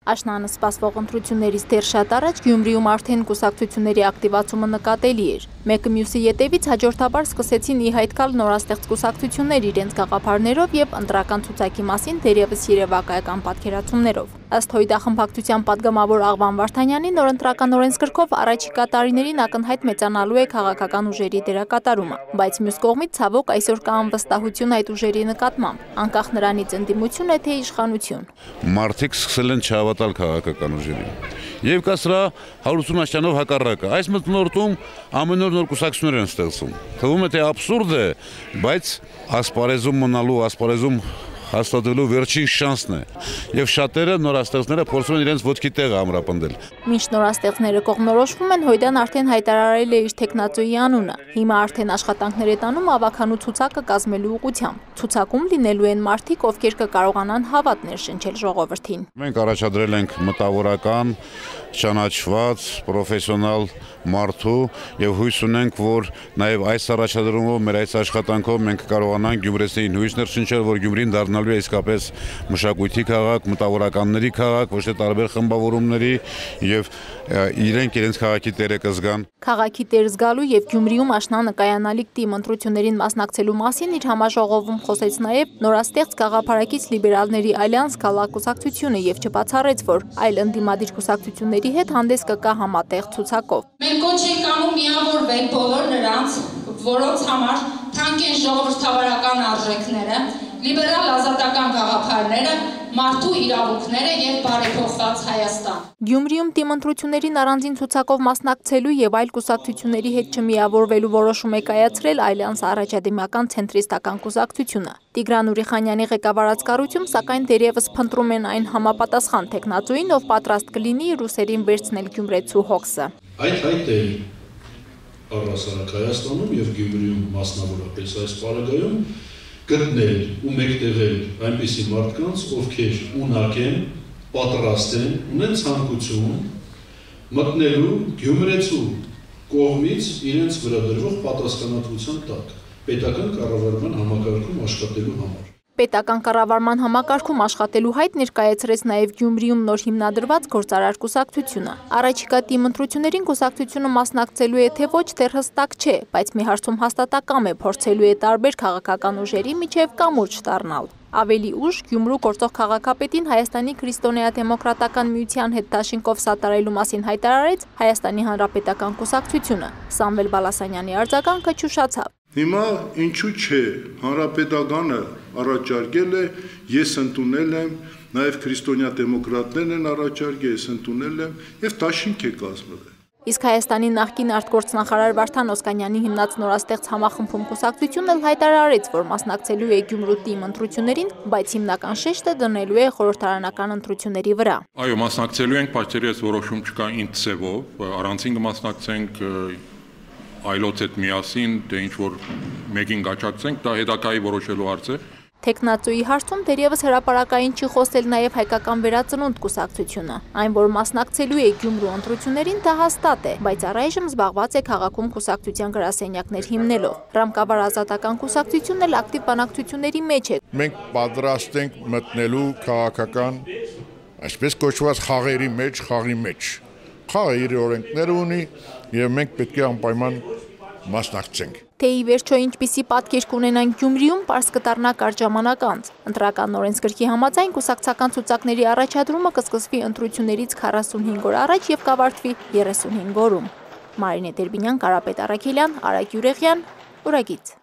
Աշնանը սպասվող ընտրություններից դեռ շատ առաջ Գյումրիում արդեն կուսակցությունների ակտիվացումը նկատելի էր։ Մեկը մյուսի ետևից հաջորդաբար սկսեցին ի հայտ գալ նորաստեղծ կուսակցություններ իրենց գաղափարներով եւ ընտրական ցուցակի մասին դերևս երևակայական պատկերացումներով։ Ըստ Հույդախմբակցության падգամավոր Աղվան Վարդանյանի նոր ընտրական օրենսգրքով առաջիկա տարիներին ակնհայտ մեծանալու է քաղաքական ուժերի դերակատարումը, բայց մյուս կողմից ցավոք այսօր կա անվստահություն այդ ուժերի նկատմամբ, անկախ նրանից ընդդիմություն է թե իշխանություն։ Մարդիկ սկսել են չհավատալ քաղաքական ուժերին։ Եվ կա սրա 180 աշճանով հակառակը։ Այս մթնոլորտում ամեն օր նոր կուսակցություններ են ստեղծում։ Թվում է թե աբսուրդ է, բայց ասպարեզում մնալու, ասպարեզում հաստատելու վերջին շանսն է։ Եվ շատերը նորաստեղծները փորձում են իրենց ոտքի տեղը ամրապնդել։ Մինչ նորաստեղծները կողմնորոշվում են, Հույդան արդեն հայտարարել է իր տեխնացուի անունը։ Հիմա արդեն աշխատանքներ է տանում ավականու ցուցակը կազմելու ուղղությամբ։ Ցուցակում լինելու են մարդիկ, ովքեր կկարողանան հավատ ներշնչել ժողովրդին։ Մենք առաջադրել ենք մտավորական, ճանաչված, պրոֆեսիոնալ մարդու եւ հույս ունենք, որ նաեւ այս առաջադրումով մեր այս աշխատանքով մենք կարողանանք գյումրեցիներին հույս ներշնչել, որ Գյումրին դառնալու է իսկապես մշակույթի քաղաք, մտավորականների քաղաք, ոչ թե տարբեր խմբավորումների եւ իրենց քաղաքի տերը կզգան։ Քաղաքի տեր զգալու եւ Գյումրիում աշնանը կայանալիք թիմ ընտրություններին մասնակցելու մասին իր համաժողովում խոսեց նաեւ նորաստեղծ գաղափարակից լիբերալների ալյանս կուսակցությունը եւ չբացառեց, որ այլ ընդդիմադիր կուսակցությունների հետ հանդես կգա համատեղ ցուցակով։ Մենք կոչ ենք անում միավորվել բոլոր նրանց, որոնց համար թանկ են ժողովրդավարական արժեքները, լիբերալ ազատական գաղափարները, մարդու իրավունքները եւ բարեփոխված Հայաստան։ Գյումրիում թիմ ընտրություններին առանձին ցուցակով մասնակցելու եւ այլ կուսակցությունների հետ չմիավորվելու որոշում է կայացրել Ալյանս առաջադիմական ցենտրիստական կուսակցությունը։ Տիգրան Ուրիխանյանի ղեկավարած կառույցում սակայն դերևս փնտրում են այն համապատասխան տեխնացուին, ով պատրաստ կլինի ռուսերին վերցնել գյումրեցու հոգսը։ Այդ հայտը առհասարակ Հայաստանում եւ Գյումրիում մասնավորապես այս պարագայում գտնել ու մեկտեղել այնպիսի մարդկանց, ովքեր ունակ են, պատրաստ են, ունեն ցանկություն մտնելու Գյումրեցու կողմից իրենց վրա դրվող պատասխանատվության տակ պետական կառավարման համակարգում աշխատելու համար։ Պետական կառավարման համակարգում աշխատելու հայտ ներկայացրեց նաև Գյումրիում նոր հիմնադրված գործարար կուսակցությունը։ Առաջիկա թիմ ընտրություններին կուսակցությունը մասնակցելու է թե ոչ դեռ հստակ չէ, բայց մի հարցում հաստատակամ է, փորձելու է տարբեր քաղաքական ուժերի միջև կամուրջ դառնալ։ Ավելի ուշ Գյումրու գործող քաղաքապետին Հայաստանի քրիստոնեա-դեմոկրատական միության հետ դաշինքով սատարելու մասին հայտարարեց Հայաստանի Հանրապետական կուսակցությունը։ Սամվել Բալասանյանի արձագանքը չուշացավ։ Հիմա ինչու՞ չէ, Հանրապետականը առաջարկել է, ես ընդունել եմ, նաև քրիստոնեա-դեմոկրատներն են առաջարկել, ես ընդունել եմ եւ դաշինք է կազմվել։ Իսկ Հայաստանի նախկին արտգործնախարար Վարդան Օսկանյանի հիմնած նորաստեղծ համախմբում կուսակցությունն էլ հայտարարեց, որ մասնակցելու է Գյումրու թիմ ընտրություններին, բայց հիմնական շեշտը դնելու է խորհրդարանական ընտրությունների վրա։ Այո, մասնակցելու ենք, բայց դեռ որոշում չկա ինչ ձևով, առանցին կմասնակցենք այլոց հետ միասին, թե ինչ որ մեկին գաչակցենք, դա հետագայի որոշելու հարց է։ Տեխնացուի հարցում դերևս հրապարակային չի խոսել նաև հայկական վերածնունդ կուսակցությունը։ Այն, որ մասնակցելու է Գյումրու ընտրություններին, դա հաստատ է, բայց առայժմ զբաղված է քաղաքում կուսակցության գրասենյակներ հիմնելով։ Ռամկավար ազատական կուսակցությունն էլ ակտիվ բանակցությունների մեջ է։ Մենք պատրաստ ենք մտնելու քաղաքական, այսպես կոչված խաղերի մեջ։ Խաղը իր օրենքները ունի եւ մենք պետք է անպայման մասնակցենք։ Թե ի վերջո ինչպիսի պատկեր կունենան Գյումրիում, պարզ կդառնա կարճ ժամանակ անց։ Ընտրական օրենսգրքի համաձայն կուսակցական ցուցակների առաջադրումը կսկսվի ընտրություններից 45 օր առաջ եւ կավարտվի 35 օրում։ Մարինե Տերբինյան, Կարապետ Առաքելյան, Արագ Յուրեղյան, Օրագիծ։